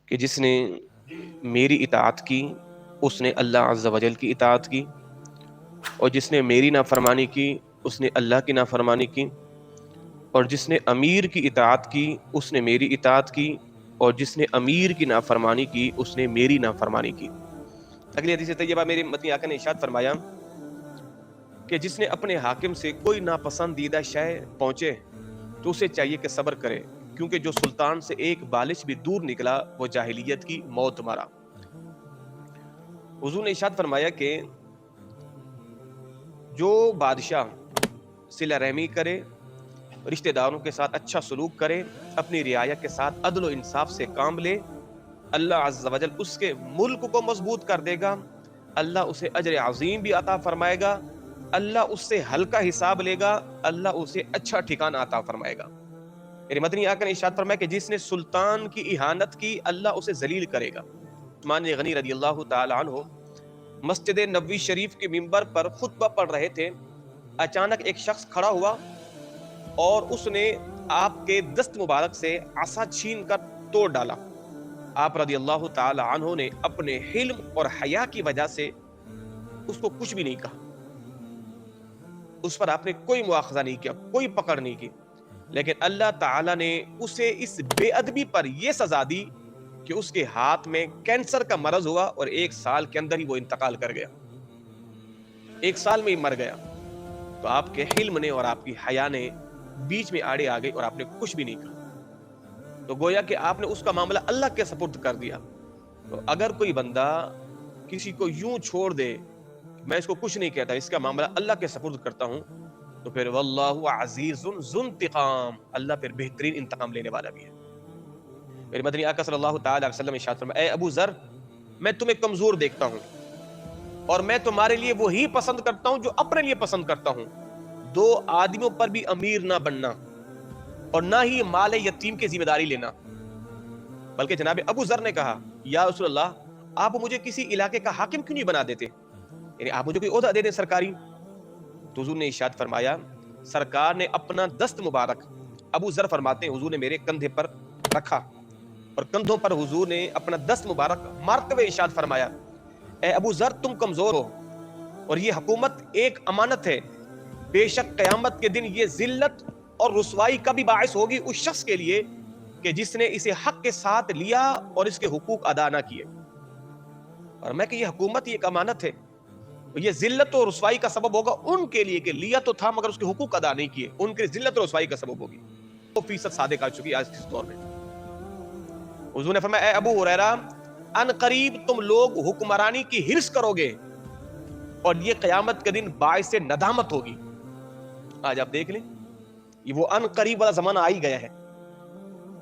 کہ جس نے میری اطاعت کی اس نے اللہ عز و جل کی اطاعت کی، اور جس نے میری نافرمانی کی اس نے اللہ کی نافرمانی کی، اور جس نے امیر کی اطاعت کی اس نے میری اطاعت کی، اور جس نے امیر کی نافرمانی کی اس نے میری نافرمانی کی۔ اگلی حدیث طیبہ میرے مدنی آقا نے ارشاد فرمایا کہ جس نے اپنے حاکم سے کوئی ناپسندیدہ شے پہنچے تو اسے چاہیے کہ صبر کرے، کیونکہ جو سلطان سے ایک بالش بھی دور نکلا وہ جاہلیت کی موت مرا۔ حضور نے ارشاد فرمایا کہ جو بادشاہ صلہ رحمی کرے، رشتہ داروں کے ساتھ اچھا سلوک کرے، اپنی رعایا کے ساتھ عدل و انصاف سے کام لے، اللہ عز و جل اس کے ملک کو مضبوط کر دے گا، اللہ اسے اجر عظیم بھی عطا فرمائے گا، اللہ اس سے ہلکا حساب لے گا، اللہ اسے اچھا ٹھکانہ عطا فرمائے گا۔ میرے مدنی آقا نے ارشاد فرمایا کہ جس نے سلطان کی اہانت کی اللہ اسے ذلیل کرے گا۔ عثمان غنی رضی اللہ تعالی عنہ مسجد نبوی شریف کے منبر پر خطبہ پڑھ رہے تھے، اچانک ایک شخص کھڑا ہوا اور اس نے آپ کے دست مبارک سے عصا چھین کر توڑ ڈالا۔ آپ رضی اللہ تعالی عنہ نے اپنے حلم اور حیا کی وجہ سے اس کو کچھ بھی نہیں کہا، اس پر آپ نے کوئی مواخذہ نہیں کیا، کوئی پکڑ نہیں کی، لیکن اللہ تعالیٰ نے اسے اس بے ادبی پر یہ سزا دی کہ اس کے ہاتھ میں کینسر کا مرض ہوا اور 1 سال کے اندر ہی وہ انتقال کر گیا، 1 سال میں ہی مر گیا۔ تو آپ کے حلم نے اور آپ کی حیا نے بیچ میں آڑے آ گئی اور آپ نے کچھ بھی نہیں کہا، تو گویا کہ آپ نے اس کا معاملہ اللہ کے سپرد کر دیا۔ تو اگر کوئی بندہ کسی کو یوں چھوڑ دے میں اس کو کچھ نہیں کہتا، اس کا معاملہ اللہ کے سپرد کرتا ہوں، تو پھر واللہ عزیز ذو انتقام، اللہ پھر بہترین انتقام لینے والا بھی ہے۔ میرے مدنی آقا صلی اللہ تعالی علیہ وسلم ارشاد فرمایا، اے ابو ذر میں تمہیں کمزور دیکھتا ہوں اور میں تمہارے لیے وہی پسند کرتا ہوں جو اپنے لیے پسند کرتا ہوں، 2 آدمیوں پر بھی امیر نہ بننا اور نہ ہی مال یتیم کی ذمہ داری لینا۔ بلکہ جناب ابو ذر نے کہا، یا رسول اللہ آپ مجھے کسی علاقے کا حاکم کیوں نہیں بنا دیتے، یعنی آپ مجھے کوئی عہدہ دے دیں سرکاری۔ تو حضور نے ارشاد فرمایا، سرکار نے اپنا دست مبارک، ابو ذر فرماتے ہیں حضور نے میرے کندھے پر رکھا اور کندھوں پر حضور نے اپنا دست مبارک مارتے ہوئے ارشاد فرمایا، اے ابو ذر تم کمزور ہو اور یہ حکومت ایک امانت ہے، بے شک قیامت کے دن یہ ذلت اور رسوائی کا بھی باعث ہوگی اس شخص کے لیے کہ جس نے اسے حق کے ساتھ لیا اور اس کے حقوق ادا نہ کیے۔ اور میں کہ یہ حکومت ایک امانت ہے، یہ ذلت اور رسوائی کا سبب ہوگا ان کے لیے کہ لیا تو تھا مگر اس کے حقوق ادا نہیں کیے، ان کے ذلت اور رسوائی کا سبب ہوگی۔ 100% صادق آ چکی آج اس دور میں۔ حضور نے فرمایا، اے ابو ہریرہ ان قریب تم لوگ حکمرانی کی ہرس کرو گے اور یہ قیامت کے دن باعث ندامت ہوگی۔ آج آپ دیکھ لیں یہ وہ ان قریب والا زمانہ آ ہی گیا ہے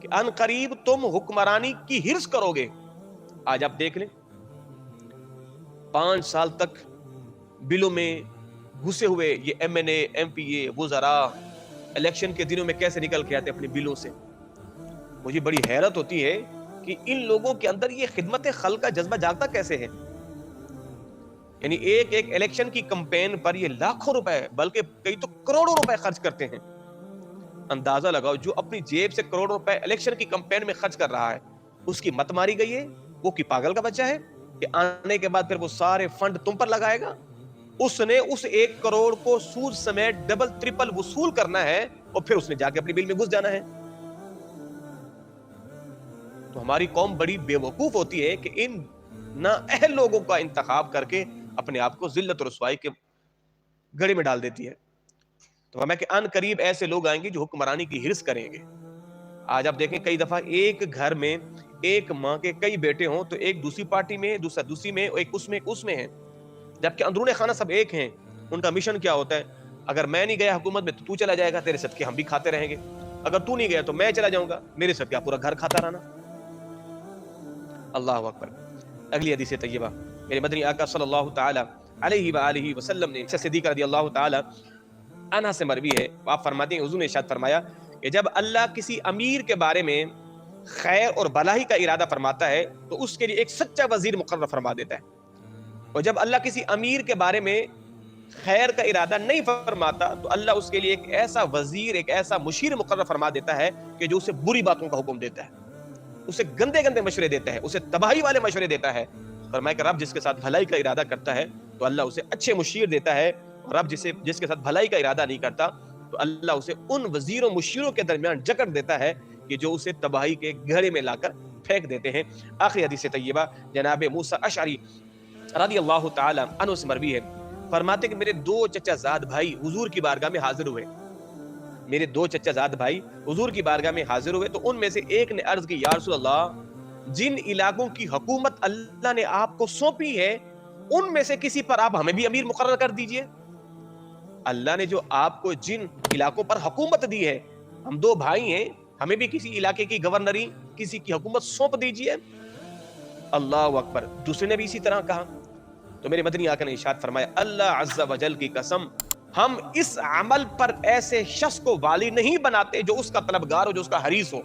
کہ ان قریب تم حکمرانی کی ہرس کرو گے۔ آج آپ دیکھ لیں 5 سال تک بلوں میں گھسے ہوئے یہ ایم این اے، ایم پی اے، وزراء الیکشن کے دنوں میں کیسے نکل کے آتے اپنے بلوں سے۔ مجھے بڑی حیرت ہوتی ہے کہ ان لوگوں کے اندر یہ خدمت خلق کا جذبہ جاگتا کیسے ہے، یعنی ایک الیکشن کی کمپین پر یہ لاکھوں روپے بلکہ کئی تو کروڑوں روپے خرچ کرتے ہیں۔ اندازہ لگاؤ جو اپنی جیب سے کروڑوں روپے الیکشن کی کمپین میں خرچ کر رہا ہے اس کی مت ماری گئی ہے، وہ کی پاگل کا بچہ ہے کہ آنے کے بعد پھر وہ سارے فنڈ تم پر لگائے گا۔ اس نے اس 1 کروڑ کو سود سمیت ڈبل ٹرپل وصول کرنا ہے اور پھر اس نے جا کے اپنی بل میں گھس جانا ہے۔ تو ہماری قوم بڑی بے وقوف ہوتی ہے کہ ان نااہل لوگوں کا انتخاب کر کے اپنے آپ کو ذلت اور رسوائی کے گڑھے میں ڈال دیتی ہے۔ تو ہمیں کہ ان قریب ایسے لوگ آئیں گے جو حکمرانی کی ہرس کریں گے۔ آج آپ دیکھیں کئی دفعہ ایک گھر میں ایک ماں کے کئی بیٹے ہوں تو ایک دوسری پارٹی میں، دوسرا دوسری میں، ایک اس میں ہے، جبکہ اندرون خانہ سب ایک ہیں۔ ان کا مشن کیا ہوتا ہے، اگر میں نہیں گیا حکومت میں تو تو چلا جائے گا، تیرے صدقے ہم بھی کھاتے رہیں گے، اگر تو نہیں گیا تو میں چلا جاؤں گا، میرے صدقے پورا گھر کھاتا رہنا۔ اللہ اکبر۔ اگلی حدیث طیبہ میرے مدنی آقا صلی اللہ تعالی علیہ وآلہ وسلم نے صدیقہ رضی اللہ تعالی عنہ سے مروی ہے، آپ فرماتے ہیں حضور نے ارشاد فرمایا کہ جب اللہ کسی امیر کے بارے میں خیر اور بھلائی کا ارادہ فرماتا ہے تو اس کے لیے ایک سچا وزیر مقرر فرما دیتا ہے، اور جب اللہ کسی امیر کے بارے میں خیر کا ارادہ نہیں فرماتا تو اللہ اس کے لیے ایک ایسا وزیر، ایک ایسا مشیر مقرر فرما دیتا ہے کہ جو اسے بری باتوں کا حکم دیتا ہے۔ اسے گندے گندے مشورے دیتا ہے، اسے تباہی والے مشورے دیتا ہے. فرمایا کہ رب جس کے ساتھ بھلائی کا ارادہ کرتا ہے تو اللہ اسے اچھے مشیر دیتا ہے، اور رب جس کے ساتھ بھلائی کا ارادہ نہیں کرتا تو اللہ اسے ان وزیروں مشیروں کے درمیان جکڑ دیتا ہے کہ جو اسے تباہی کے گھڑے میں لا کر پھینک دیتے ہیں. آخری حدیث طیبہ جناب موسیٰ اشعری رضی اللہ تعالی عنہ سے مروی ہے، فرماتے کہ میرے 2 چچا زاد بھائی حضور کی بارگاہ میں حاضر ہوئے. میرے 2 چچا زاد بھائی حضور کی بارگاہ میں حاضر ہوئے تو ان میں سے ایک نے عرض کی، یا رسول اللہ، جن علاقوں کی حکومت اللہ نے آپ کو سونپی ہے ان میں سے کسی پر آپ ہمیں بھی امیر مقرر کر دیجئے. اللہ نے جو آپ کو جن علاقوں پر حکومت دی ہے، ہم 2 بھائی ہیں، ہمیں بھی کسی علاقے کی گورنری، کسی کی حکومت سونپ دیجئے. اللہ اکبر. دوسرے نے بھی اسی طرح کہا. تو میرے مدنی آقا نے ارشاد فرمایا، اللہ عز و جل کی قسم، ہم اس عمل پر ایسے شخص کو والی نہیں بناتے جو اس کا طلبگار ہو، جو اس کا حریص ہو.